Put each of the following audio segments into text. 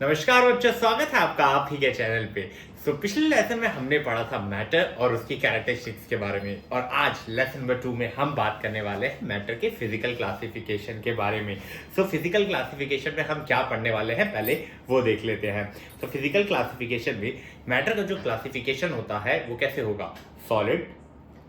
नमस्कार बच्चों, स्वागत है आपका आप ही के चैनल पे। पिछले लेसन में हमने पढ़ा था मैटर और उसकी कैरेक्टरिस्टिक्स के बारे में, और आज लेसन नंबर 2 में हम बात करने वाले हैं मैटर के फिजिकल क्लासिफिकेशन के बारे में। फिजिकल क्लासिफिकेशन में हम क्या पढ़ने वाले हैं पहले वो देख लेते हैं। फिजिकल क्लासिफिकेशन में मैटर का जो क्लासिफिकेशन होता है वो कैसे होगा, सॉलिड,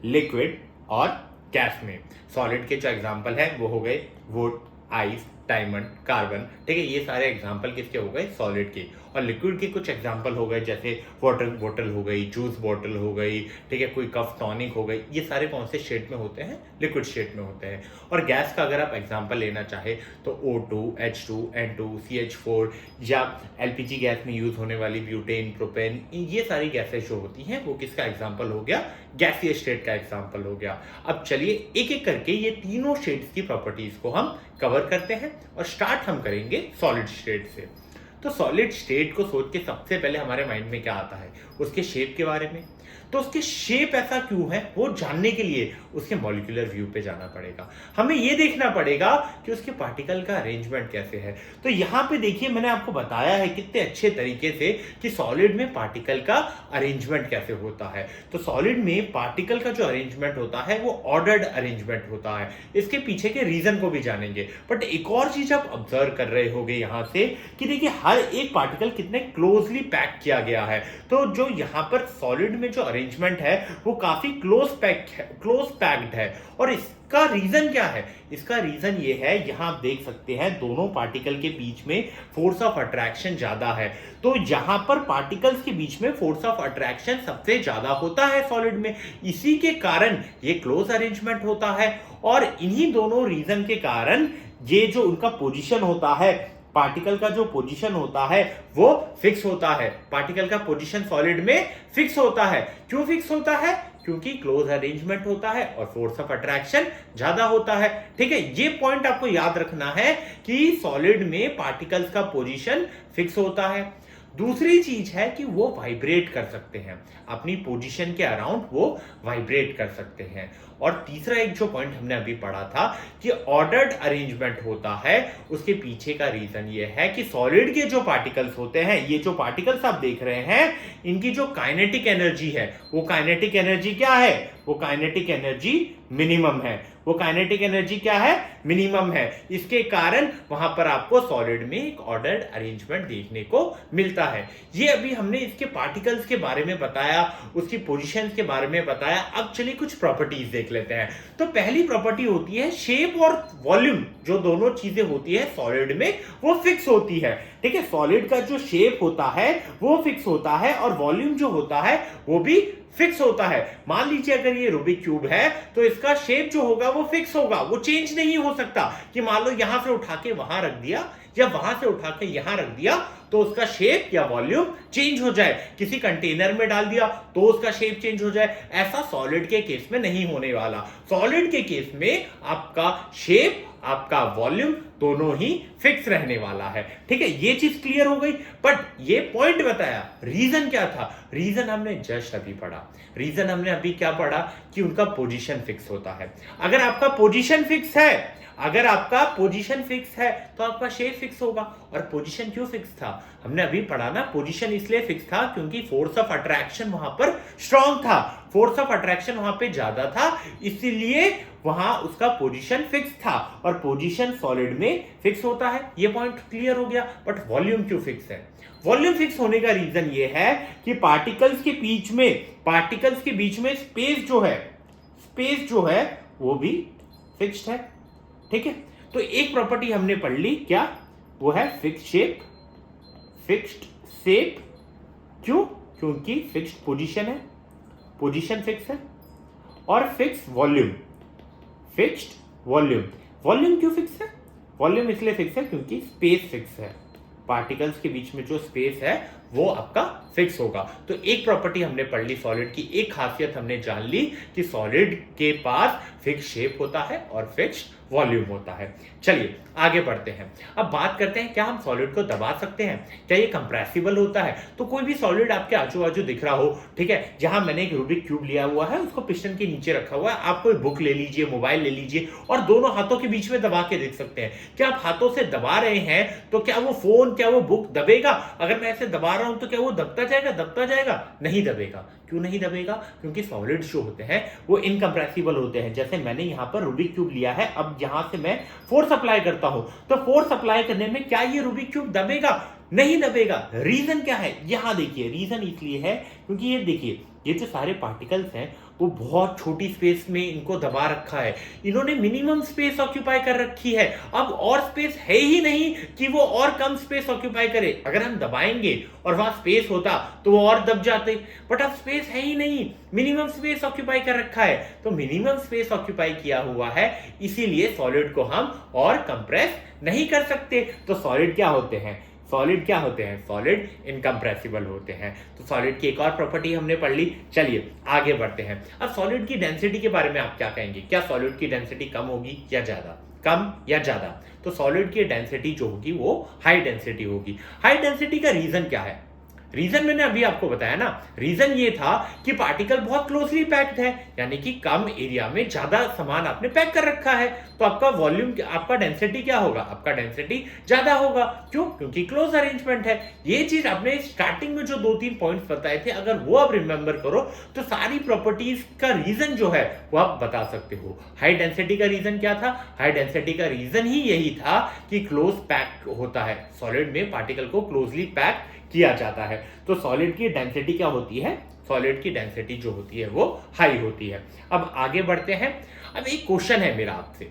लिक्विड और गैस में। सॉलिड के जो एग्जाम्पल है वो हो गए वुड, आइस, डायमंड, कार्बन, ठीक है। ये सारे एग्जाम्पल किसके हो गए, सॉलिड के। और लिक्विड के कुछ एग्जाम्पल हो गए जैसे वाटर बोतल हो गई, जूस बोतल हो गई, ठीक है, कोई कफ टॉनिक हो गई। ये सारे कौन से शेड में होते हैं, लिक्विड शेड में होते हैं। और गैस का अगर आप एग्जाम्पल लेना चाहे तो O2, H2, N2, CH4 या LPG गैस में यूज होने वाली ब्यूटेन, प्रोपेन, ये सारी गैसेस जो होती हैं वो किसका एग्जाम्पल हो गया, गैसीय स्टेट का एग्जाम्पल हो गया। अब चलिए एक एक करके ये तीनों शेड्स की प्रॉपर्टीज को हम कवर करते हैं और स्टार्ट हम करेंगे सॉलिड स्टेट से। तो सॉलिड स्टेट को सोच के सबसे पहले हमारे माइंड में क्या आता है, उसके शेप के बारे में। तो उसके शेप ऐसा क्यों है वो जानने के लिए उसके मॉलिक्यूलर व्यू पे जाना पड़ेगा। हमें ये देखना पड़ेगा कि उसके पार्टिकल का अरेंजमेंट कैसे है। तो यहां पे देखिए मैंने आपको बताया है कितने अच्छे तरीके से कि सॉलिड में पार्टिकल का अरेंजमेंट कैसे होता है। तो सॉलिड में पार्टिकल का जो अरेंजमेंट होता है वो ऑर्डर्ड अरेंजमेंट होता है। इसके पीछे के रीजन को भी जानेंगे। बट एक और चीज आप ऑब्जर्व कर रहे होंगे यहां से कि देखिए हर एक पार्टिकल कितने क्लोजली पैक किया गया है। तो जो यहां पर सॉलिड में जो अरेंजमेंट है वो काफी क्लोज पैक्ड है। और इसका रीजन क्या है, इसका रीजन ये है, यहां आप देख सकते हैं दोनों पार्टिकल के बीच में फोर्स ऑफ अट्रैक्शन ज्यादा है। तो यहां पर पार्टिकल्स के बीच में फोर्स ऑफ अट्रैक्शन सबसे ज्यादा होता है सॉलिड में, इसी के कारण ये क्लोज अरेंजमेंट होता है। और इन्हीं दोनों रीजन के कारण ये जो उनका पोजीशन होता है, पार्टिकल का जो पोजीशन होता है वो फिक्स होता है। पार्टिकल का पोजीशन सॉलिड में फिक्स होता है। क्यों फिक्स होता है, क्योंकि क्लोज अरेंजमेंट होता है और फोर्स ऑफ अट्रैक्शन ज्यादा होता है। ठीक है, ये पॉइंट आपको याद रखना है कि सॉलिड में पार्टिकल्स का पोजीशन फिक्स होता है। दूसरी चीज है कि वो वाइब्रेट कर सकते हैं, अपनी पोजीशन के अराउंड वो वाइब्रेट कर सकते हैं। और तीसरा एक जो पॉइंट हमने अभी पढ़ा था कि ऑर्डर्ड अरेंजमेंट होता है, उसके पीछे का रीजन ये है कि सॉलिड के जो पार्टिकल्स होते हैं, ये जो पार्टिकल्स आप देख रहे हैं, इनकी जो काइनेटिक एनर्जी है वो काइनेटिक एनर्जी क्या है, वो काइनेटिक एनर्जी मिनिमम है। वो काइनेटिक एनर्जी क्या है, मिनिमम है। इसके कारण वहां पर आपको सॉलिड में एक ऑर्डर्ड अरेंजमेंट देखने को मिलता है। ये अभी हमने इसके पार्टिकल्स के बारे में बताया, उसकी पोजीशंस के बारे में बताया। अब चलिए कुछ प्रॉपर्टीज देख लेते हैं। तो पहली प्रॉपर्टी होती है शेप और वॉल्यूम, जो दोनों चीजें होती है सॉलिड में वो फिक्स होती है। ठीक है, सॉलिड का जो शेप होता है वो फिक्स होता है और वॉल्यूम जो होता है वो भी फिक्स होता है। मान लीजिए अगर ये रूबिक क्यूब है तो इसका शेप जो होगा वो फिक्स होगा, वो चेंज नहीं हो सकता। कि मान लो यहां से उठा के वहां रख दिया या वहां से उठा के यहां रख दिया तो उसका शेप या वॉल्यूम चेंज हो जाए। किसी कंटेनर में डाल दिया तो उसका शेप चेंज हो जाए, ऐसा सॉलिड के केस में नहीं होने वाला। सॉलिड के केस में आपका शेप, आपका वॉल्यूम दोनों ही फिक्स रहने वाला है। ठीक है, ये चीज क्लियर हो गई। बट ये पॉइंट बताया, रीजन क्या था, रीजन हमने जस्ट अभी पढ़ा। रीजन हमने अभी क्या पढ़ा कि उनका पोजीशन फिक्स होता है। अगर आपका पोजीशन फिक्स है, अगर आपका पोजीशन फिक्स है तो आपका शेप फिक्स होगा। और पोजीशन क्यों फिक्स था, हमने अभी पढ़ा ना, पोजीशन इसलिए फिक्स था क्योंकि फोर्स ऑफ अट्रैक्शन वहां पर स्ट्रांग था, फोर्स ऑफ अट्रैक्शन वहां पे ज्यादा था, इसीलिए वहां उसका पोजीशन फिक्स था। और पोजीशन सॉलिड में फिक्स होता है, ये पॉइंट क्लियर हो गया। बट वॉल्यूम क्यों फिक्स है, वॉल्यूम फिक्स होने का रीजन ये है कि पार्टिकल्स के बीच में स्पेस जो है वो भी फिक्स्ड है। ठीक है, तो एक प्रॉपर्टी हमने पढ़ ली, क्या, वो है फिक्स्ड शेप। क्यों, क्योंकि फिक्स्ड पोजीशन है, पोजीशन फिक्स है। और फिक्स वॉल्यूम, वॉल्यूम क्यों फिक्स है, वॉल्यूम इसलिए फिक्स है क्योंकि स्पेस फिक्स है। पार्टिकल्स के बीच में जो स्पेस है वो आपका फिक्स होगा। तो एक प्रॉपर्टी हमने पढ़ ली सॉलिड की, एक खासियत हमने जान ली कि सॉलिड के पास फिक्स शेप होता है और फिक्स वॉल्यूम होता है। चलिए आगे बढ़ते हैं। अब बात करते हैं क्या हम सॉलिड को दबा सकते हैं, क्या ये कंप्रेसिबल होता है। तो कोई भी सॉलिड आपके आजू बाजू दिख रहा हो, ठीक है, जहां मैंने एक रूबिक क्यूब लिया हुआ है, उसको पिस्टन के नीचे रखा हुआ है, आप कोई बुक ले लीजिए, मोबाइल ले लीजिए और दोनों हाथों के बीच में दबा के देख सकते हैं। क्या आप हाथों से दबा रहे हैं तो क्या वो फोन, क्या वो बुक दबेगा? अगर मैं ऐसे दबा रहा हूं तो क्या वो दबता जाएगा? नहीं दबेगा। क्यों नहीं दबेगा? क्योंकि सॉलिड जो होते हैं वो इनकंप्रेसिबल होते हैं। जैसे मैंने यहां पर रूबिक क्यूब लिया है, अब यहां से मैं फोर्स अप्लाई करता हूं, तो फोर्स अप्लाई करने में क्या ये रूबिक क्यूब दबेगा? नहीं दबेगा। रीजन क्या है? यहां देखिए, रीजन इसलिए है क्योंकि ये देखिए, ये जो सारे पार्टिकल्स हैं वो बहुत छोटी स्पेस में इनको दबा रखा है। इन्होंने मिनिमम स्पेस ऑक्यूपाई कर रखी है। अब और स्पेस है ही नहीं कि वो और कम स्पेस ऑक्यूपाई करे। अगर हम दबाएंगे और वहां स्पेस होता तो वो और दब जाते, बट अब स्पेस है ही नहीं, मिनिमम स्पेस ऑक्यूपाई कर रखा है। तो मिनिमम स्पेस ऑक्यूपाई किया हुआ है, इसीलिए सॉलिड को हम और कंप्रेस नहीं कर सकते। तो सॉलिड क्या होते हैं? सॉलिड इनकंप्रेसिबल होते हैं। तो सॉलिड की एक और प्रॉपर्टी हमने पढ़ ली। चलिए आगे बढ़ते हैं। अब सॉलिड की डेंसिटी के बारे में आप क्या कहेंगे? क्या सॉलिड की डेंसिटी कम होगी या ज्यादा? कम या ज्यादा? तो सॉलिड की डेंसिटी जो होगी वो हाई डेंसिटी होगी। हाई डेंसिटी का रीजन क्या है? रीजन मैंने अभी आपको बताया ना। रीजन ये था कि पार्टिकल बहुत क्लोजली पैक्ड है, यानी कि कम एरिया में ज्यादा सामान आपने पैक कर रखा है, तो आपका वॉल्यूम, आपका डेंसिटी क्या होगा? आपका डेंसिटी ज्यादा होगा। क्यों? क्योंकि क्लोज अरेंजमेंट है। ये चीज आपने स्टार्टिंग में जो 2-3 पॉइंट्स बताए थे, अगर वो आप रिमेंबर करो तो सारी प्रॉपर्टीज का रीजन जो है वो आप बता सकते हो। हाई डेंसिटी का रीजन क्या था? हाई डेंसिटी का रीजन ही यही था कि क्लोज पैक होता है, सॉलिड में पार्टिकल को क्लोजली पैक किया जाता है। तो सॉलिड की डेंसिटी क्या होती है? सॉलिड की डेंसिटी जो होती है वो हाई होती है। अब आगे बढ़ते हैं। अब एक क्वेश्चन है मेरा आपसे।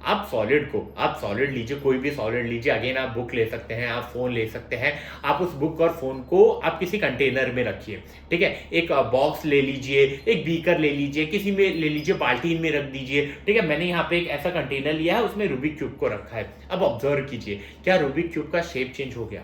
आप सॉलिड लीजिए, कोई भी सॉलिड लीजिए, अगेन आप बुक ले सकते हैं, आप फोन ले सकते हैं, आप उस बुक और फोन को आप किसी कंटेनर में रखिए, ठीक है, एक बॉक्स ले लीजिए, एक बीकर ले लीजिए, किसी में ले लीजिए, बाल्टीन में रख दीजिए, ठीक है। मैंने यहाँ पे एक ऐसा कंटेनर लिया है, उसमें रूबिक क्यूब को रखा है। अब ऑब्जर्व कीजिए, क्या रूबिक क्यूब का शेप चेंज हो गया?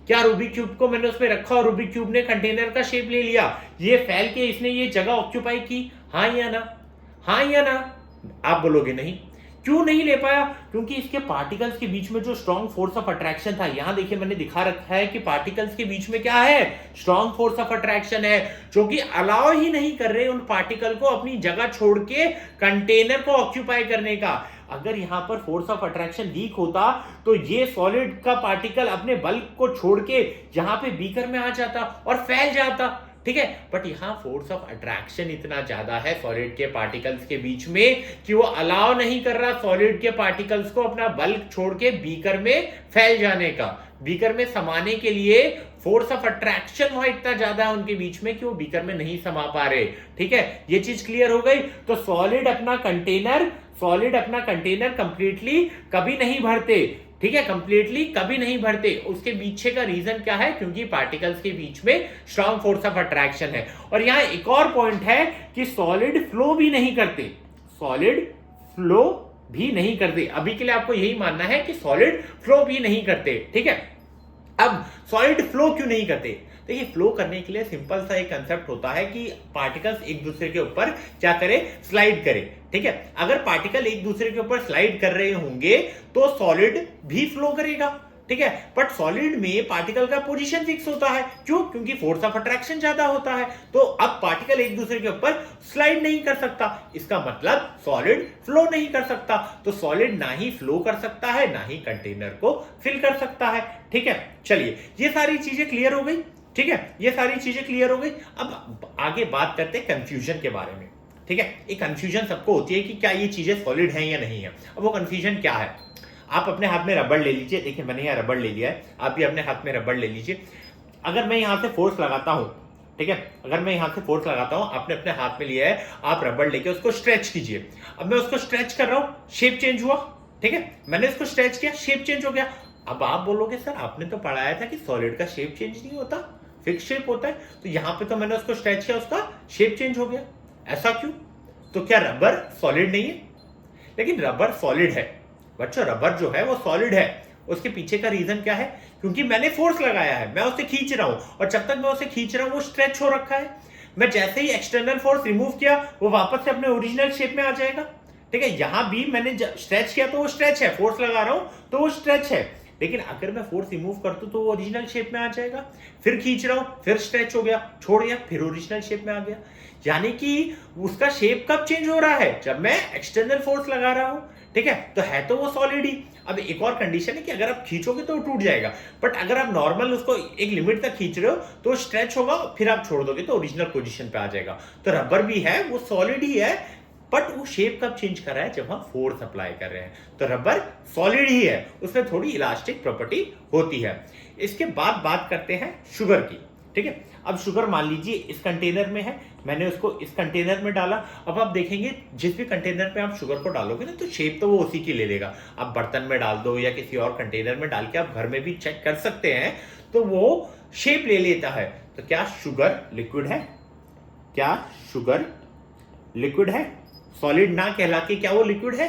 क्या रूबिक क्यूब को मैंने उसमें रखा और रूबिक क्यूब ने कंटेनर का शेप ले लिया, ये फैल के इसने ये जगह ऑक्यूपाई की? हाँ या ना? हाँ या ना? आप बोलोगे नहीं। क्यों नहीं ले पाया? क्योंकि इसके पार्टिकल्स के बीच में जो स्ट्रॉन्ग फोर्स ऑफ अट्रैक्शन था, यहां देखिए मैंने दिखा रखा है कि पार्टिकल्स के बीच में क्या है? स्ट्रॉन्ग फोर्स ऑफ अट्रैक्शन है, जो कि अलाउ ही नहीं कर रहे उन पार्टिकल को अपनी जगह छोड़ के कंटेनर को ऑक्यूपाई करने का। अगर यहां पर फोर्स ऑफ अट्रैक्शन वीक होता तो ये सॉलिड का पार्टिकल अपने बल्क को छोड़ के यहां पे बीकर में आ जाता और फैल जाता, ठीक है। बट यहां फोर्स ऑफ अट्रैक्शन इतना ज्यादा है सॉलिड के पार्टिकल्स के बीच में कि वो अलाउ नहीं कर रहा सॉलिड के पार्टिकल्स को अपना बल्क छोड़ के बीकर में फैल जाने का। बीकर में समाने के लिए फोर्स ऑफ अट्रैक्शन वहां इतना ज्यादा है उनके बीच में कि वो बीकर में नहीं समा पा रहे, ठीक है। ये चीज क्लियर हो गई। तो सॉलिड अपना कंटेनर कंप्लीटली कभी नहीं भरते, ठीक है, कंप्लीटली कभी नहीं भरते। उसके पीछे का रीजन क्या है? क्योंकि पार्टिकल्स के बीच में स्ट्रॉन्ग फोर्स ऑफ अट्रैक्शन है। और यहां एक और पॉइंट है कि सॉलिड फ्लो भी नहीं करते। अभी के लिए आपको यही मानना है कि सॉलिड फ्लो भी नहीं करते, ठीक है। अब सॉलिड फ्लो क्यों नहीं करते? देखिए, फ्लो करने के लिए सिंपल सा एक कंसेप्ट होता है कि पार्टिकल्स एक दूसरे के ऊपर क्या करे? स्लाइड करे, ठीक है। अगर पार्टिकल एक दूसरे के ऊपर स्लाइड कर रहे होंगे तो सॉलिड भी फ्लो करेगा, ठीक है। बट सॉलिड में पार्टिकल का पोजीशन फिक्स होता है। क्यों? क्योंकि फोर्स ऑफ अट्रैक्शन ज्यादा होता है। तो अब पार्टिकल एक दूसरे के ऊपर स्लाइड नहीं कर सकता, इसका मतलब सॉलिड फ्लो नहीं कर सकता। तो सॉलिड ना ही फ्लो कर सकता है, ना ही कंटेनर को फिल कर सकता है, ठीक है। चलिए, ये सारी चीजें क्लियर हो गई, ठीक है, ये सारी चीजें क्लियर हो गई। अब आगे बात करते हैं कंफ्यूजन के बारे में, ठीक है। एक कंफ्यूजन सबको होती है कि क्या ये चीजें सॉलिड हैं या नहीं है। अब वो कंफ्यूजन क्या है? आप अपने हाथ में रबड़ ले लीजिए, देखिए मैंने यहाँ रबड़ ले लिया है, आप भी अपने हाथ में रबड़ ले लीजिए। अगर मैं यहां से फोर्स लगाता हूं, ठीक है, अगर मैं यहां से फोर्स लगाता हूं, आपने अपने हाथ में लिया है, आप रबड़ लेके उसको स्ट्रेच कीजिए। अब मैं उसको स्ट्रेच कर रहा हूं, शेप चेंज हुआ, ठीक है, मैंने इसको स्ट्रेच किया, शेप चेंज हो गया। अब आप बोलोगे सर आपने तो पढ़ाया था कि सॉलिड का शेप चेंज नहीं होता, फिक्स शेप होता है। तो यहां पे तो मैंने उसको स्ट्रेच किया, उसका शेप चेंज हो गया, ऐसा क्यों? तो क्या रबर सॉलिड नहीं है? लेकिन रबर सॉलिड है बच्चों, रबर जो है वो सॉलिड है। उसके पीछे का रीजन क्या है? क्योंकि मैंने फोर्स लगाया है, मैं उसे खींच रहा हूं, और जब तक मैं उसे खींच रहा हूं वो स्ट्रेच हो रखा है। मैं जैसे ही एक्सटर्नल फोर्स रिमूव किया, वो वापस से अपने ओरिजिनल शेप में आ जाएगा, ठीक है, यहां भी मैंने स्ट्रेच किया तो वो स्ट्रेच है, फोर्स लगा रहा हूं तो वो स्ट्रेच है, लेकिन अगर मैं फोर्स रिमूव कर दूं तो वो ओरिजिनल शेप में आ जाएगा। फिर खींच रहा हूं, फिर स्ट्रेच हो गया, छोड़ गया, फिर ओरिजिनल शेप में आ गया। यानी कि उसका शेप कब चेंज हो रहा है? जब मैं एक्सटर्नल फोर्स लगा रहा हूं। ठीक है, तो वो सॉलिड ही। अब एक और कंडीशन है कि अगर आप खींचोगे तो वो टूट जाएगा, बट अगर आप नॉर्मल उसको एक लिमिट तक खींच रहे हो तो स्ट्रेच होगा, फिर आप छोड़ दोगे तो ओरिजिनल पोजीशन पे आ जाएगा। तो रबर भी है, वो सॉलिड ही है, बट वो शेप कब चेंज कर रहा है? जब हम फोर्स अप्लाई कर रहे हैं। तो रबर सॉलिड ही है, उसमें थोड़ी इलास्टिक प्रॉपर्टी होती है। इसके बाद बात करते हैं शुगर की। ठीक है, अब शुगर मान लीजिए इस कंटेनर में है, मैंने उसको इस कंटेनर में डाला। अब आप देखेंगे जिस भी कंटेनर में आप शुगर को डालोगे ना, तो शेप तो वो उसी की ले लेगा। आप बर्तन में डाल दो या किसी और कंटेनर में डाल के आप घर में भी चेक कर सकते हैं, तो वो शेप ले लेता है। तो क्या शुगर लिक्विड है? क्या शुगर लिक्विड है? सॉलिड ना कहला के क्या वो लिक्विड है?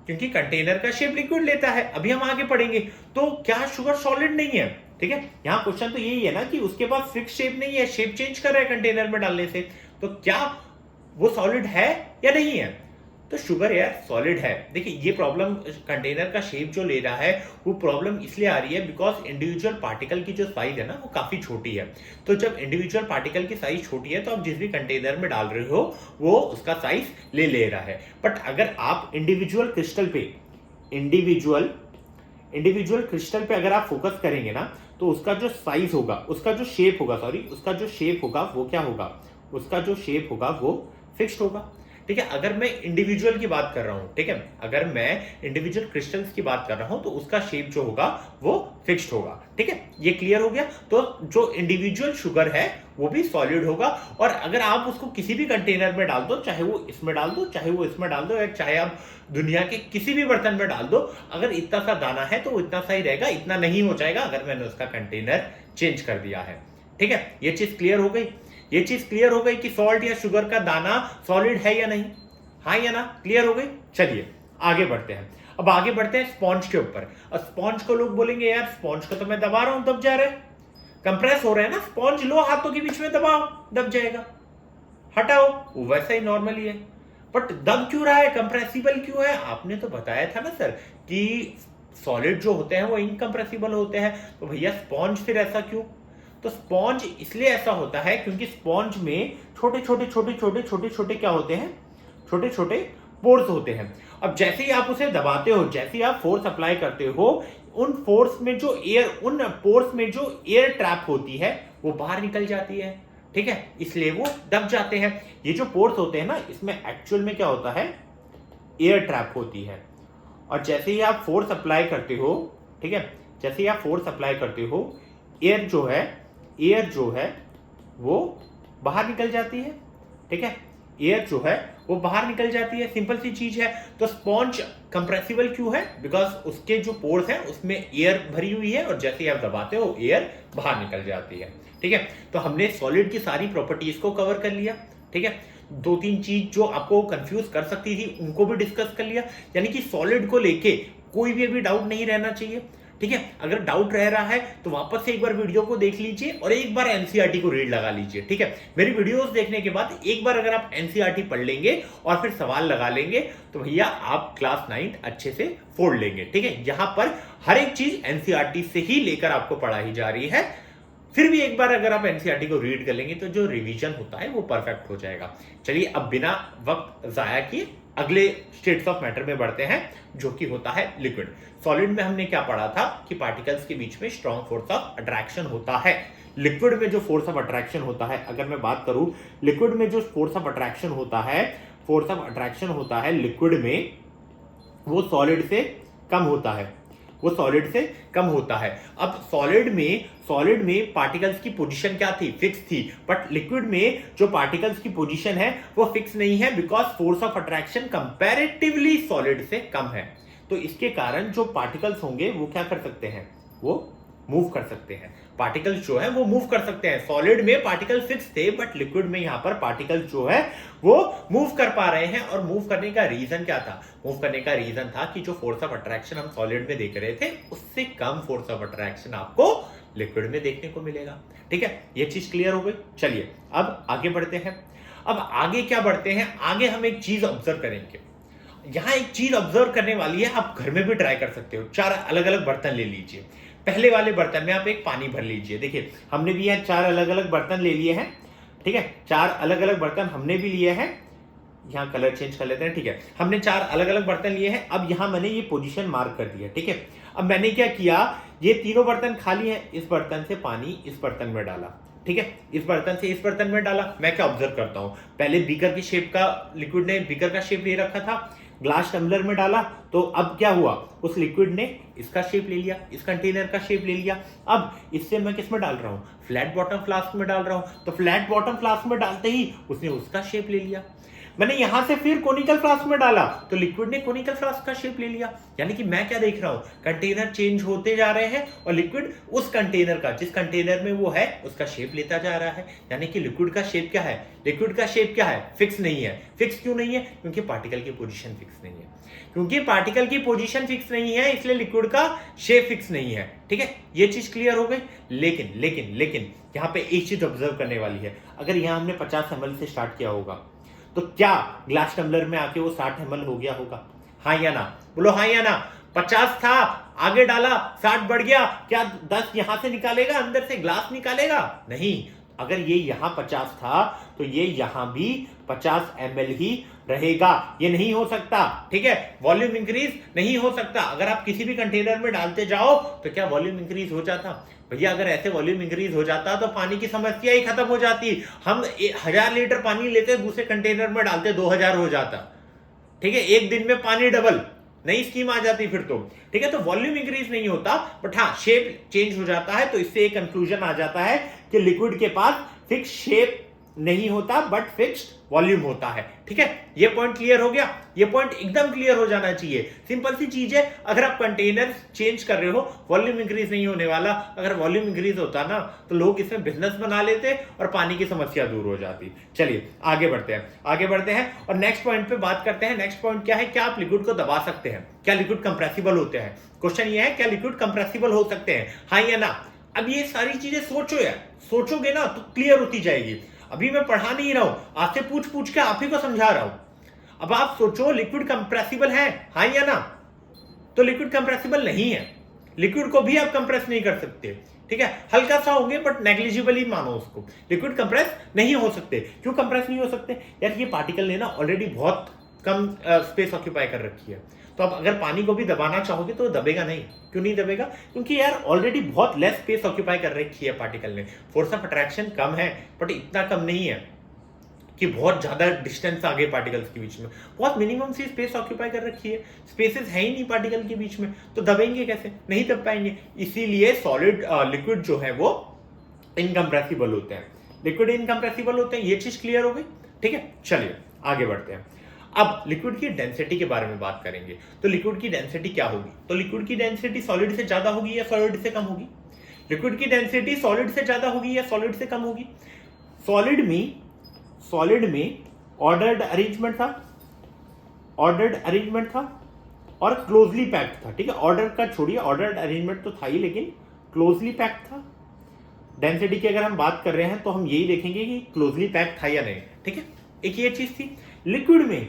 क्योंकि कंटेनर का शेप लिक्विड लेता है। अभी हम आगे पढ़ेंगे। तो क्या शुगर सॉलिड नहीं है? ठीक है, यहां क्वेश्चन तो यही है ना कि उसके पास फिक्स शेप नहीं है, शेप चेंज कर रहा है कंटेनर में डालने से। तो क्या वो सॉलिड है या नहीं है? तो शुगर यार सॉलिड है। देखिए ये प्रॉब्लम कंटेनर का शेप जो ले रहा है, वो प्रॉब्लम इसलिए आ रही है बिकॉज इंडिविजुअल पार्टिकल की जो साइज है ना, वो काफी छोटी है। तो जब इंडिविजुअल पार्टिकल की साइज छोटी है, तो आप जिस भी कंटेनर में डाल रहे हो वो उसका साइज ले रहा है। बट अगर आप इंडिविजुअल क्रिस्टल पे अगर आप फोकस करेंगे ना, तो उसका जो साइज होगा, उसका जो शेप होगा वो क्या होगा? उसका जो शेप होगा वो फिक्स्ड होगा। ठीक है, अगर मैं इंडिविजुअल की बात कर रहा हूं, ठीक है, अगर मैं इंडिविजुअल क्रिस्टल्स की बात कर रहा हूं, तो उसका शेप जो होगा वो फिक्स्ड होगा। ठीक है, ये क्लियर हो गया। तो जो इंडिविजुअल शुगर है वो भी सॉलिड होगा, और अगर आप उसको किसी भी कंटेनर में डाल दो, चाहे वो इसमें डाल दो, चाहे वो इसमें डाल दो, या चाहे आप दुनिया के किसी भी बर्तन में डाल दो, अगर इतना सा दाना है तो वो इतना सा ही रहेगा, इतना नहीं हो जाएगा अगर मैंने उसका कंटेनर चेंज कर दिया है। ठीक है, ये चीज क्लियर हो गई। ये चीज क्लियर हो गई कि सॉल्ट या शुगर का दाना सॉलिड है या नहीं, हाँ या ना? क्लियर हो गई। चलिए आगे बढ़ते हैं। अब आगे बढ़ते हैं स्पॉन्ज के ऊपर। और स्पॉन्ज को लोग बोलेंगे यार स्पॉन्ज को तो मैं दबा रहा हूं, दब जा रहा है, कंप्रेस हो रहा है ना। स्पॉन्ज लो, हाथों के बीच में दबाओ, दब जाएगा, हटाओ, वो वैसा ही नॉर्मली है। बट दब क्यों रहा है, कंप्रेसिबल क्यों है? आपने तो बताया था ना सर कि सॉलिड जो होते हैं वो इनकंप्रेसिबल होते हैं। तो भैया स्पॉन्ज फिर ऐसा क्यों? तो स्पॉन्ज इसलिए ऐसा होता है क्योंकि स्पॉन्ज में छोटे छोटे क्या होते हैं? छोटे छोटे पोर्स होते हैं। अब जैसे ही आप उसे दबाते हो, जैसे ही आप फोर्स अप्लाई करते हो, उन पोर्स में जो एयर ट्रैप होती है वो बाहर निकल जाती है। ठीक है, इसलिए वो दब जाते हैं। ये जो पोर्स होते हैं ना, इसमें एक्चुअल में क्या होता है? एयर ट्रैप होती है। और जैसे ही आप फोर्स अप्लाई करते हो, ठीक है, जैसे ही आप फोर्स अप्लाई करते हो, एयर जो है वो बाहर निकल जाती है। ठीक है, एयर जो है वो बाहर निकल जाती है, सिंपल सी चीज है। तो स्पॉन्ज कंप्रेसिबल क्यों है? बिकॉज उसके जो पोर्स हैं उसमें एयर भरी हुई है, और जैसे ही आप दबाते हो एयर बाहर निकल जाती है। ठीक है, तो हमने सॉलिड की सारी प्रॉपर्टीज को कवर कर लिया। ठीक है, दो तीन चीज जो आपको कंफ्यूज कर सकती थी उनको भी डिस्कस कर लिया। यानी कि सॉलिड को लेके कोई भी अभी डाउट नहीं रहना चाहिए। ठीक है, अगर डाउट रह रहा है तो वापस से एक बार वीडियो को देख लीजिए और एक बार एनसीईआरटी को रीड लगा लीजिए। ठीक है, मेरी वीडियोस देखने के बाद एक बार अगर आप एनसीईआरटी पढ़ लेंगे और फिर सवाल लगा लेंगे, तो भैया आप क्लास 9 अच्छे से फोड़ लेंगे। ठीक है, यहां पर हर एक चीज एनसीईआरटी से ही लेकर आपको पढ़ाई जा रही है। फिर भी एक बार अगर आप एनसीईआरटी को रीड कर लेंगे तो जो रिवीजन होता है वो परफेक्ट हो जाएगा। चलिए अब बिना वक्त जाया किए अगले स्टेट्स ऑफ मैटर में बढ़ते हैं, जो कि होता है लिक्विड। सॉलिड में हमने क्या पढ़ा था कि पार्टिकल्स के बीच में स्ट्रॉन्ग फोर्स ऑफ अट्रैक्शन होता है। लिक्विड में जो फोर्स ऑफ अट्रैक्शन होता है, अगर मैं बात करूं लिक्विड में जो फोर्स ऑफ अट्रैक्शन होता है लिक्विड में, वो सॉलिड से कम होता है। अब सॉलिड में पार्टिकल्स की पोजीशन क्या थी? फिक्स थी। बट लिक्विड में जो पार्टिकल्स की पोजीशन है वो फिक्स नहीं है, because force of attraction comparatively solid से कम है। तो इसके कारण जो पार्टिकल्स होंगे वो क्या कर सकते हैं? वो मूव कर सकते हैं। पार्टिकल्स जो है वो मूव कर सकते हैं। सॉलिड में पार्टिकल फिक्स थे, बट लिक्विड में यहां पर पार्टिकल्स जो है वो मूव कर पा रहे हैं। और मूव करने का रीजन क्या था? मूव करने का रीजन था कि जो फोर्स ऑफ अट्रैक्शन हम सॉलिड में देख रहे थे, उससे कम फोर्स ऑफ अट्रैक्शन आपको लिक्विड में देखने को मिलेगा। ठीक है, ये चीज क्लियर हो गई। चलिए अब आगे बढ़ते हैं। अब आगे क्या बढ़ते हैं? आगे हम एक चीज ऑब्जर्व करेंगे। यहाँ एक चीज ऑब्जर्व करने वाली है, आप घर में भी ट्राई कर सकते हो। 4 अलग अलग बर्तन ले लीजिए। पहले वाले बर्तन में आप एक पानी भर लीजिए। देखिए हमने भी यहाँ 4 अलग अलग बर्तन ले लिए हैं, ठीक है, 4 अलग अलग बर्तन हमने भी लिए हैं। यहाँ कलर चेंज कर लेते हैं, ठीक है, हमने 4 अलग अलग बर्तन लिए हैं। अब यहाँ मैंने ये पोजीशन मार्क कर दिया, ठीक है। अब मैंने क्या किया, ये तीनों बर्तन खाली हैं, इस बर्तन से पानी इस बर्तन में डाला, ठीक है, इस बर्तन से इस बर्तन में डाला। मैं क्या ऑब्जर्व करता हूं, पहले बीकर की शेप का लिक्विड ने बीकर का शेप ले रखा था, ग्लास टम्बलर में डाला, तो अब क्या हुआ, उस लिक्विड ने इसका शेप ले लिया, इस कंटेनर का शेप ले लिया। अब इससे मैं किस में डाल रहा हूं, फ्लैट बॉटम फ्लास्क में डाल रहा हूं, तो फ्लैट बॉटम फ्लास्क में डालते ही उसने उसका शेप ले लिया। मैंने यहां से फिर कोनिकल फ्लास्क में डाला, तो लिक्विड ने कोनिकल फ्लास्क का शेप ले लिया। यानी कि मैं क्या देख रहा हूं, कंटेनर चेंज होते जा रहे हैं और लिक्विड उस कंटेनर का, जिस कंटेनर में वो है, उसका शेप लेता जा रहा है। यानी कि लिक्विड का शेप क्या है, लिक्विड का शेप क्या है, फिक्स नहीं है। फिक्स क्यों नहीं है, क्योंकि पार्टिकल की पोजीशन फिक्स नहीं है। क्योंकि पार्टिकल की पोजीशन फिक्स नहीं है, इसलिए लिक्विड का शेप फिक्स नहीं है, ठीक है। ये चीज क्लियर हो गई। लेकिन लेकिन लेकिन यहां पे एक चीज ऑब्जर्व करने वाली है। अगर यहां हमने 50 ml से स्टार्ट किया होगा, तो क्या ग्लास टम्बलर में आके वो 60 ml हो गया होगा, हाँ या ना, बोलो हाँ या ना। 50 था, आगे डाला, 60 बढ़ गया, क्या 10 यहां से निकालेगा, अंदर से ग्लास निकालेगा, नहीं। अगर ये यहां 50 था तो ये यहां भी 50 ml ही रहेगा, ये नहीं हो सकता, ठीक है। वॉल्यूम इंक्रीज नहीं हो सकता। अगर आप किसी भी कंटेनर में डालते जाओ तो क्या वॉल्यूम इंक्रीज हो जाता, भैया अगर ऐसे वॉल्यूम इंक्रीज हो जाता तो पानी की समस्या ही खत्म हो जाती। हम 1000 लीटर पानी लेते, दूसरे कंटेनर में डालते 2000 हो जाता, ठीक है। एक दिन में पानी डबल, नई स्कीम आ जाती फिर तो, ठीक है। तो वॉल्यूम इंक्रीज नहीं होता, बट हाँ शेप चेंज हो जाता है। तो इससे एक कंक्लूजन आ जाता है कि लिक्विड के पास फिक्स शेप नहीं होता, बट फिक्स्ड वॉल्यूम होता है, ठीक है। ये पॉइंट क्लियर हो गया, ये पॉइंट एकदम क्लियर हो जाना चाहिए। सिंपल सी चीज है, अगर आप कंटेनर चेंज कर रहे हो, वॉल्यूम इंक्रीज नहीं होने वाला। अगर वॉल्यूम इंक्रीज होता ना, तो लोग इसमें बिजनेस बना लेते और पानी की समस्या दूर हो जाती। चलिए आगे बढ़ते हैं, आगे बढ़ते हैं और नेक्स्ट पॉइंट पे बात करते हैं। नेक्स्ट पॉइंट क्या है, क्या आप लिक्विड को दबा सकते हैं, क्या लिक्विड कंप्रेसिबल होते हैं। क्वेश्चन ये है, क्या लिक्विड कंप्रेसिबल हो सकते हैं, हाँ या ना। अब ये सारी चीजें सोचो यार, सोचोगे ना तो क्लियर होती जाएगी। अभी मैं पढ़ा नहीं रहा हूं, आपसे पूछ पूछ के आप ही को समझा रहा हूं। अब आप सोचो लिक्विड कंप्रेसिबल है, हाँ या ना, तो लिक्विड कंप्रेसिबल नहीं है। लिक्विड को भी आप कंप्रेस नहीं कर सकते, ठीक है। हल्का सा होंगे बट नेग्लिजिबल ही मानो उसको। लिक्विड कंप्रेस नहीं हो सकते। क्यों कंप्रेस नहीं हो सकते यार, ये पार्टिकल ने ना ऑलरेडी बहुत कम स्पेस ऑक्यूपाई कर रखी है। तो अब अगर पानी को भी दबाना चाहोगे तो दबेगा नहीं। क्यों नहीं दबेगा, क्योंकि यार ऑलरेडी बहुत लेस स्पेस ऑक्यूपाई कर रखी है पार्टिकल ने। फोर्स ऑफ अट्रैक्शन कम है, बट इतना कम नहीं है कि बहुत ज्यादा डिस्टेंस आ गए पार्टिकल्स के बीच में। बहुत मिनिमम सी स्पेस ऑक्यूपाई कर रखी है, स्पेसेस है ही नहीं पार्टिकल के बीच में, तो दबेंगे कैसे, नहीं दब पाएंगे। इसीलिए सॉलिड लिक्विड जो है वो इनकम्प्रेसिबल होते हैं, लिक्विड इनकम्प्रेसिबल होते हैं। ये चीज क्लियर हो गई, ठीक है। चलिए आगे बढ़ते हैं। अब लिक्विड की डेंसिटी के बारे में बात करेंगे। तो लिक्विड की डेंसिटी क्या होगी, तो लिक्विड की डेंसिटी सॉलिड से ज्यादा होगी या सॉलिड से कम होगी। लिक्विड की डेंसिटी सॉलिड से ज्यादा होगी या सॉलिड से कम होगी। सॉलिड में ऑर्डर्ड अरेंजमेंट था, ऑर्डर्ड अरेंजमेंट था और क्लोजली पैक्ड था, ठीक है। ऑर्डर का छोड़िए, ऑर्डर्ड अरेंजमेंट तो था ही, लेकिन क्लोजली पैक्ड था। डेंसिटी की अगर हम बात कर रहे हैं तो हम यही देखेंगे कि क्लोजली पैक्ड था या नहीं, ठीक है। एक ये चीज थी। लिक्विड में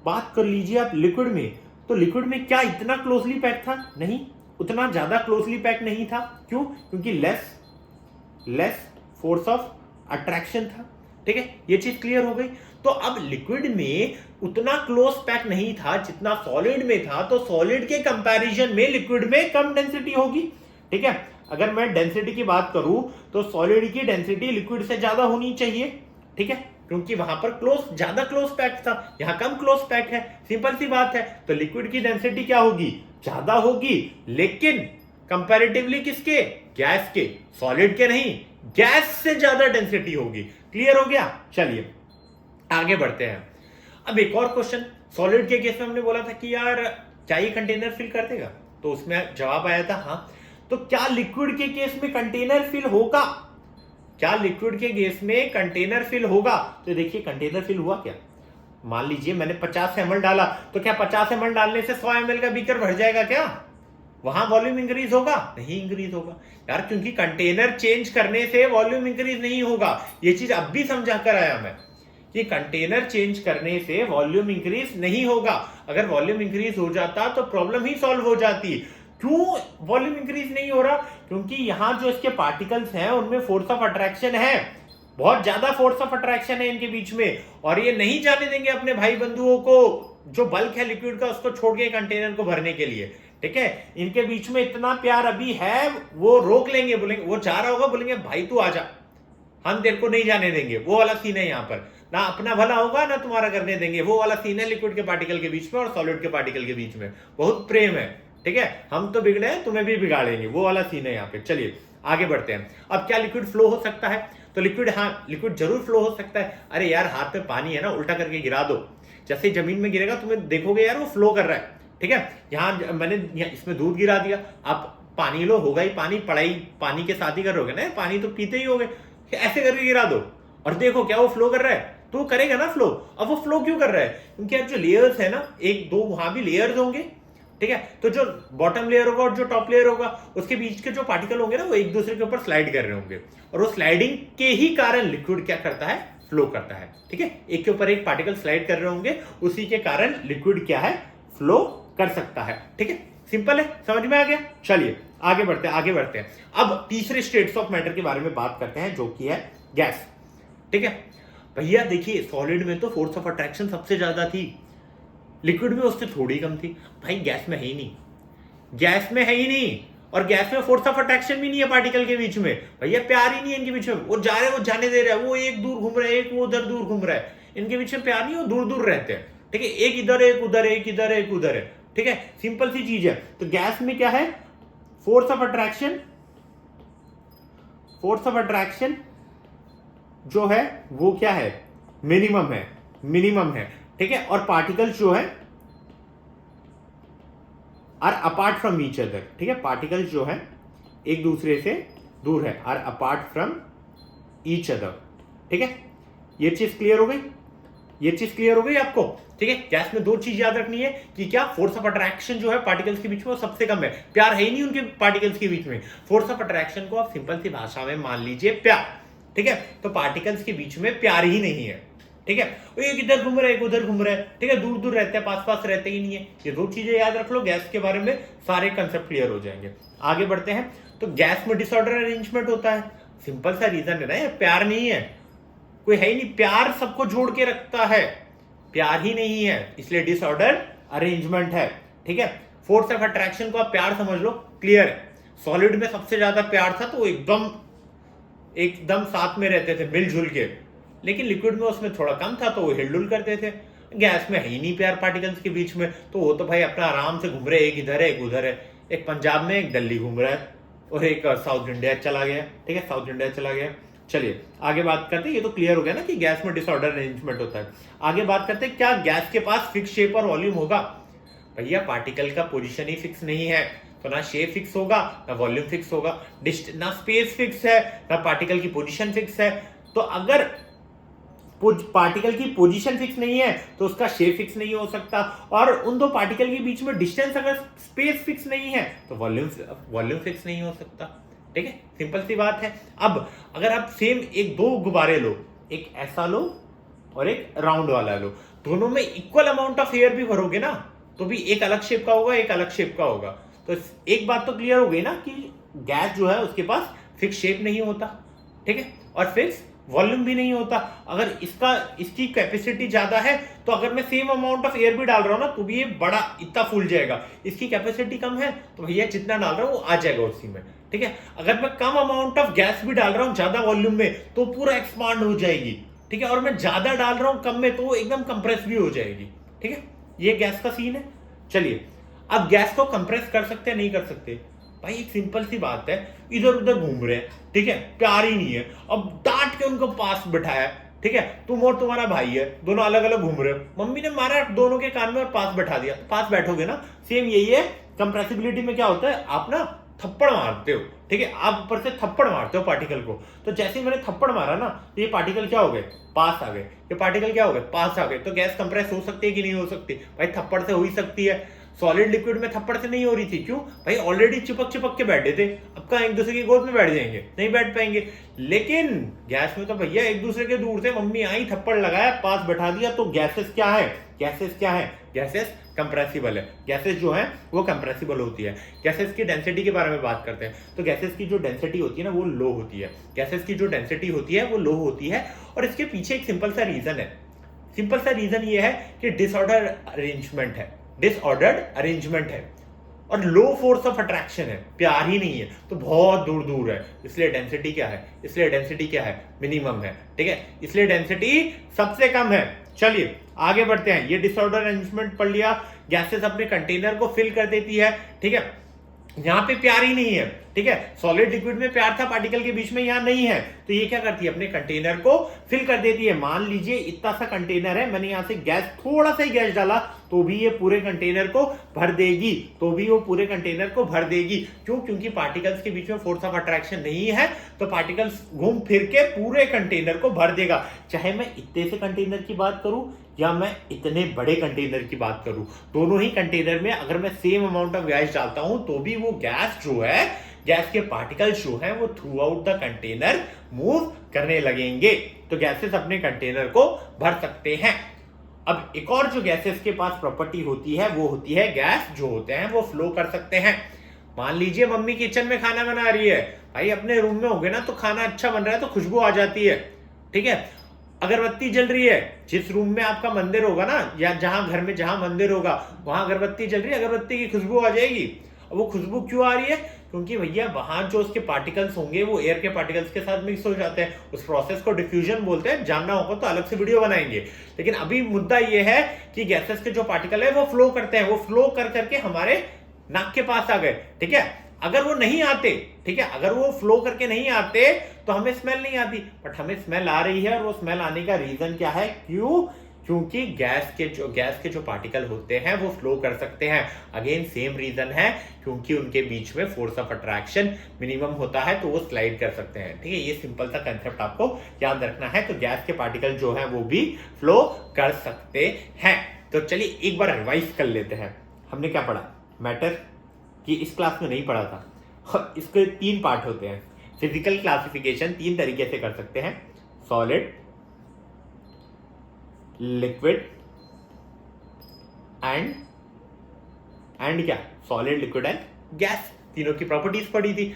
बात कर लीजिए आप, लिक्विड में, तो लिक्विड में क्या इतना क्लोजली पैक था, नहीं, उतना ज्यादा क्लोजली पैक नहीं था। क्यों, क्योंकि लेस फोर्स ऑफ अट्रैक्शन था, ठीक है। ये चीज क्लियर हो गई। तो अब लिक्विड में उतना क्लोज पैक नहीं था जितना सॉलिड में था, तो सॉलिड के कंपैरिजन में लिक्विड में कम डेंसिटी होगी, ठीक है। अगर मैं डेंसिटी की बात करूं तो सॉलिड की डेंसिटी लिक्विड से ज्यादा होनी चाहिए, ठीक है, क्योंकि वहां पर ज्यादा क्लोज पैक था, यहां कम क्लोज पैक है, सिंपल सी बात है। तो लिक्विड की डेंसिटी क्या होगी, ज्यादा होगी, लेकिन कंपैरेटिवली किसके, गैस के, सॉलिड के नहीं, गैस से ज्यादा डेंसिटी होगी। क्लियर हो गया। चलिए आगे बढ़ते हैं। अब एक और क्वेश्चन, सॉलिड के केस में हमने बोला था कि यार क्या ये कंटेनर फिल कर देगा, तो उसमें जवाब आया था हाँ। तो क्या लिक्विड के केस में कंटेनर फिल होगा, क्या लिक्विड के केस में कंटेनर फिल होगा। तो देखिए कंटेनर फिल हुआ क्या, मान लीजिए मैंने 50 ml डाला, तो क्या 50 ml डालने से 100 ml का बीकर भर जाएगा क्या, वहां वॉल्यूम इंक्रीज होगा, नहीं इंक्रीज होगा यार, क्योंकि कंटेनर चेंज करने से वॉल्यूम इंक्रीज नहीं होगा। ये चीज अब भी समझा कर आया मैं, कि कंटेनर चेंज करने से वॉल्यूम इंक्रीज नहीं होगा। अगर वॉल्यूम इंक्रीज हो जाता तो प्रॉब्लम ही सॉल्व हो जाती। क्यों वॉल्यूम इंक्रीज नहीं हो रहा? क्योंकि यहां जो इसके पार्टिकल्स हैं उनमें फोर्स ऑफ अट्रैक्शन है, बहुत ज्यादा फोर्स ऑफ अट्रैक्शन है इनके बीच में, और ये नहीं जाने देंगे अपने भाई बंधुओं को जो बल्क है लिक्विड का उसको छोड़ के कंटेनर को भरने के लिए। ठीक है, इनके बीच में इतना प्यार अभी है, वो रोक लेंगे, बोलेंगे वो जा रहा होगा, बोलेंगे भाई तू आजा, हम तेरे को नहीं जाने देंगे। वो वाला सीन है यहाँ पर, ना अपना भला होगा ना तुम्हारा करने देंगे। वो वाला सीन है लिक्विड के पार्टिकल के बीच में और सॉलिड के पार्टिकल के बीच में, बहुत प्रेम है। ठीक है, हम तो बिगड़े हैं, तुम्हें भी बिगाड़ेंगे, वो वाला सीन है यहाँ पे। चलिए आगे बढ़ते हैं। अब क्या लिक्विड फ्लो हो सकता है? तो लिक्विड, हाँ लिक्विड जरूर फ्लो हो सकता है। अरे यार हाथ में पानी है ना, उल्टा करके गिरा दो, जैसे जमीन में गिरेगा तुम्हें देखोगे यार वो फ्लो कर रहा है। ठीक है, यहाँ मैंने इसमें दूध गिरा दिया, अब पानी लो, होगा ही पानी, पढ़ाई पानी के साथ ही करोगे ना, पानी तो पीते ही होगे, ऐसे करके गिरा दो और देखो क्या वो फ्लो कर रहा है, तो करेगा ना फ्लो। अब वो फ्लो क्यों कर रहा है? क्योंकि अब जो लेयर्स है ना, एक दो वहां भी लेयर्स होंगे। ठीक है, तो जो बॉटम लेयर होगा और जो टॉप लेयर होगा उसके बीच के जो पार्टिकल होंगे ना, वो एक दूसरे के ऊपर स्लाइड कर रहे होंगे, और वो स्लाइडिंग के ही कारण लिक्विड क्या करता है? फ्लो करता है। ठीक है, एक के ऊपर एक पार्टिकल स्लाइड कर रहे होंगे, उसी के कारण लिक्विड क्या है? फ्लो कर सकता है। ठीक है, सिंपल है, समझ में आ गया। चलिए आगे बढ़ते हैं। अब तीसरे स्टेट्स ऑफ मैटर के बारे में बात करते हैं, जो कि है गैस। ठीक है भैया, देखिए सॉलिड में तो फोर्स ऑफ अट्रैक्शन सबसे ज्यादा थी, लिक्विड में उससे थोड़ी कम थी। भाई गैस में है ही नहीं, गैस में है ही नहीं, और गैस में फोर्स ऑफ अट्रैक्शन भी नहीं है पार्टिकल के बीच में। भैया प्यार ही नहीं है इनके बीच में, वो जा रहे, वो जाने दे रहा है, वो एक दूर घूम रहा है, एक वो उधर दूर घूम रहा है, इनके बीच में प्यार नहीं, वो दूर दूर रहते हैं। ठीक है, एक इधर एक उधर, एक इधर एक उधर है। ठीक है, सिंपल सी चीज है। तो गैस में क्या है? Force of attraction, force of attraction जो है वो क्या है? मिनिमम है, मिनिमम है। ठीक है, और पार्टिकल्स जो है are apart from each other. ठीक है, पार्टिकल्स जो है एक दूसरे से दूर है, are apart from each other. ठीक है, ये चीज क्लियर हो गई, ये चीज क्लियर हो गई आपको। ठीक है, गैस में दो चीज याद रखनी है कि क्या? फोर्स ऑफ अट्रैक्शन जो है पार्टिकल्स के बीच में वो सबसे कम है, प्यार है ही नहीं उनके पार्टिकल्स के बीच में। फोर्स ऑफ अट्रैक्शन को आप सिंपल सी भाषा में मान लीजिए प्यार। ठीक है, तो पार्टिकल्स के बीच में प्यार ही नहीं है। ठीक है, वो एक इधर घूम रहा है, एक उधर घूम रहा है। ठीक है, दूर दूर रहते हैं, पास पास रहते ही नहीं है। ये दो चीजें याद रख लो, गैस के बारे में सारे कंसेप्ट क्लियर हो जाएंगे। आगे बढ़ते हैं। तो गैस में डिसऑर्डर अरेंजमेंट होता है, सिंपल सा रीजन है ना, प्यार नहीं है, कोई है ही नहीं। प्यार सबको जोड़ के रखता है, प्यार ही नहीं है, इसलिए डिसऑर्डर अरेंजमेंट है। ठीक है, फोर्स ऑफ अट्रैक्शन को आप प्यार समझ लो, क्लियर है। सॉलिड में सबसे ज्यादा प्यार था, तो एकदम एकदम साथ में रहते थे मिलजुल के, लेकिन लिक्विड में उसमें थोड़ा कम था, तो वो हिलडुल करते थे। गैस में है ही नहीं प्यार पार्टिकल्स के बीच में, तो वो तो भाई अपना आराम से घूम रहे, एक इधर है एक उधर है, एक पंजाब में एक दिल्ली घूम रहा है, और एक साउथ इंडिया चला गया। ठीक है, साउथ इंडिया चला गया। चलिए आगे बात करते हैं, ये तो क्लियर हो गया ना कि गैस में डिसऑर्डर अरेंजमेंट होता है। आगे बात करते हैं, क्या गैस के पास फिक्स शेप और वॉल्यूम होगा? भैया पार्टिकल का पोजीशन ही फिक्स नहीं है, तो ना शेप फिक्स होगा ना वॉल्यूम फिक्स होगा, ना स्पेस फिक्स है ना पार्टिकल की पोजीशन फिक्स है। तो अगर पार्टिकल की पोजीशन फिक्स नहीं है तो उसका शेप फिक्स नहीं हो सकता, और उन दो पार्टिकल के बीच में डिस्टेंस अगर स्पेस फिक्स नहीं है तो वॉल्यूम फिक्स नहीं हो सकता। ठीक है, सिंपल सी बात है। अब अगर आप सेम एक दो गुब्बारे लो, एक ऐसा लो और एक राउंड वाला लो, दोनों में इक्वल अमाउंट ऑफ एयर भी भरोगे ना, तो भी एक अलग शेप का होगा, एक अलग शेप का होगा। तो एक बात तो क्लियर हो गई ना कि गैस जो है उसके पास फिक्स शेप नहीं होता। ठीक है, और फिक्स वॉल्यूम भी नहीं होता। अगर इसकी कैपेसिटी ज्यादा है, तो अगर मैं सेम अमाउंट ऑफ एयर भी डाल रहा हूं ना, तो भी ये बड़ा इतना फूल जाएगा। इसकी कैपेसिटी कम है, तो भैया जितना डाल रहा हूं वो आ जाएगा उसी में। ठीक है, अगर मैं कम अमाउंट ऑफ गैस भी डाल रहा हूं ज्यादा वॉल्यूम में, तो पूरा एक्सपांड हो जाएगी। ठीक है, और मैं ज्यादा डाल रहा हूं कम में, तो वो एकदम कंप्रेस भी हो जाएगी। ठीक है, ये गैस का सीन है। चलिए, अब गैस को कंप्रेस कर सकते हैं नहीं कर सकते? भाई एक सिंपल सी बात है, इधर उधर घूम रहे हैं, ठीक है, प्यार ही नहीं है, अब डांट के उनको पास बिठाया, ठीक है, तुम और तुम्हारा भाई है, दोनों अलग अलग घूम रहे हो, मम्मी ने मारा दोनों के कान में और पास बैठा दिया, पास बैठोगे ना। सेम यही है कंप्रेसिबिलिटी में, क्या होता है, आप ना थप्पड़ मारते हो। ठीक है, आप ऊपर से थप्पड़ मारते हो पार्टिकल को, तो जैसे ही मैंने थप्पड़ मारा ना, तो ये पार्टिकल क्या हो गए, पास आ गए, ये पार्टिकल क्या हो गए, पास आ गए। तो गैस कंप्रेस हो सकती है कि नहीं हो सकती? भाई थप्पड़ से हो ही सकती है। सॉलिड लिक्विड में थप्पड़ से नहीं हो रही थी। क्यों भाई? ऑलरेडी चिपक चिपक के बैठे थे, अब कहाँ एक दूसरे की गोद में बैठ जाएंगे? नहीं बैठ पाएंगे। लेकिन गैस में तो भैया एक दूसरे के दूर थे, मम्मी आई थप्पड़ लगाया पास बैठा दिया। तो गैसेस क्या है? गैसेस कंप्रेसिबल है। गैसेस जो है वो कंप्रेसिबल होती है। गैसेस की डेंसिटी के बारे में बात करते हैं तो गैसेस की जो डेंसिटी होती है ना वो लो होती है। गैसेस की जो डेंसिटी होती है वो लो होती है और इसके पीछे एक सिंपल सा रीजन ये है कि डिसऑर्डर्ड अरेंजमेंट है और लो फोर्स ऑफ अट्रैक्शन है, प्यार ही नहीं है, तो बहुत दूर दूर है। इसलिए डेंसिटी क्या है? मिनिमम है। ठीक है, इसलिए डेंसिटी सबसे कम है। चलिए आगे बढ़ते हैं। ये डिसऑर्डर अरेंजमेंट पढ़ लिया। गैसेस अपने कंटेनर को फिल कर देती है। ठीक है, यहां पे प्यार ही नहीं है। ठीक है, सॉलिड लिक्विड में प्यार था पार्टिकल के बीच में, यहां नहीं है। तो ये क्या करती है? अपने कंटेनर को फिल कर देती है। मान लीजिए इतना सा कंटेनर है, मैंने यहां से थोड़ा सा ही गैस डाला तो भी ये पूरे कंटेनर को भर देगी। क्यों? क्योंकि पार्टिकल्स के बीच में फोर्स ऑफ अट्रैक्शन नहीं है, तो पार्टिकल्स घूम फिर के पूरे कंटेनर को भर देगा। चाहे मैं इतने से कंटेनर की बात करूं या मैं इतने बड़े कंटेनर की बात करूं, दोनों ही कंटेनर में अगर मैं सेम अमाउंट ऑफ गैस डालता हूं तो भी वो गैस के पार्टिकल्स जो है वो through out the container move करने लगेंगे। तो गैसेस अपने कंटेनर को भर सकते हैं। अब एक और जो गैसेस के पास प्रॉपर्टी होती है वो होती है गैस जो होते हैं वो फ्लो कर सकते हैं। मान लीजिए मम्मी किचन में खाना बना रही है, भाई अपने रूम में होगे ना तो खाना अच्छा बन रहा है तो खुशबू आ जाती है। ठीक है, अगरबत्ती जल रही है, जिस रूम में आपका मंदिर होगा ना या घर में जहां मंदिर होगा वहां अगरबत्ती जल रही है, अगरबत्ती की खुशबू आ जाएगी। वो खुशबू क्यों आ रही है? क्योंकि भैया वहां जो उसके पार्टिकल्स होंगे वो एयर के पार्टिकल्स के साथ मिक्स हो जाते हैं। उस प्रोसेस को डिफ्यूजन बोलते हैं। जानना होगा तो अलग से वीडियो बनाएंगे। लेकिन अभी मुद्दा ये है कि गैसेस के जो पार्टिकल है वो फ्लो करते हैं। वो फ्लो कर करके हमारे नाक के पास आ गए। ठीक है, अगर वो नहीं आते, ठीक है, अगर वो फ्लो करके नहीं आते तो हमें स्मेल नहीं आती, बट हमें स्मेल आ रही है। और वो स्मेल आने का रीजन क्या है? क्यों? क्योंकि गैस के जो पार्टिकल होते हैं वो फ्लो कर सकते हैं। अगेन सेम रीजन है, क्योंकि उनके बीच में फोर्स ऑफ अट्रैक्शन मिनिमम होता है तो वो स्लाइड कर सकते हैं। ठीक है, ये सिंपल सा कंसेप्ट आपको याद रखना है। तो गैस के पार्टिकल जो है वो भी फ्लो कर सकते हैं। तो चलिए एक बार रिवाइज कर लेते हैं। हमने क्या पढ़ा? मैटर की इस क्लास में नहीं पढ़ा था। इसके 3 पार्ट होते हैं। फिजिकल क्लासिफिकेशन 3 तरीके से कर सकते हैं: सॉलिड, लिक्विड एंड क्या? Solid, liquid and gas. तीनों की प्रॉपर्टीज पढ़ी थी।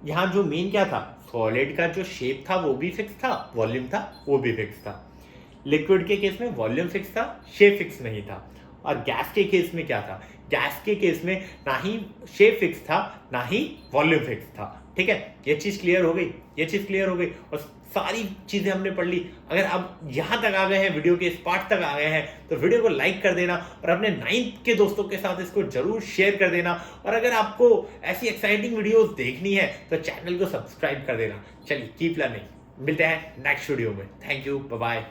यहां जो मेन क्या था? सॉलिड का जो शेप था वो भी फिक्स था, वॉल्यूम था वो भी फिक्स था। लिक्विड के केस में वॉल्यूम फिक्स था, शेप फिक्स नहीं था। और गैस के केस में क्या था? गैस के केस में ना ही शेप फिक्स था ना ही वॉल्यूम फिक्स था। ठीक है, ये चीज क्लियर हो गई। और सारी चीजें हमने पढ़ ली। अगर आप यहां तक आ गए हैं, वीडियो के इस पार्ट तक आ गए हैं, तो वीडियो को लाइक कर देना और अपने 9th के दोस्तों के साथ इसको जरूर शेयर कर देना। और अगर आपको ऐसी एक्साइटिंग वीडियोस देखनी है तो चैनल को सब्सक्राइब कर देना। चलिए कीप लर्निंग, मिलते हैं नेक्स्ट वीडियो में। Thank you, bye bye.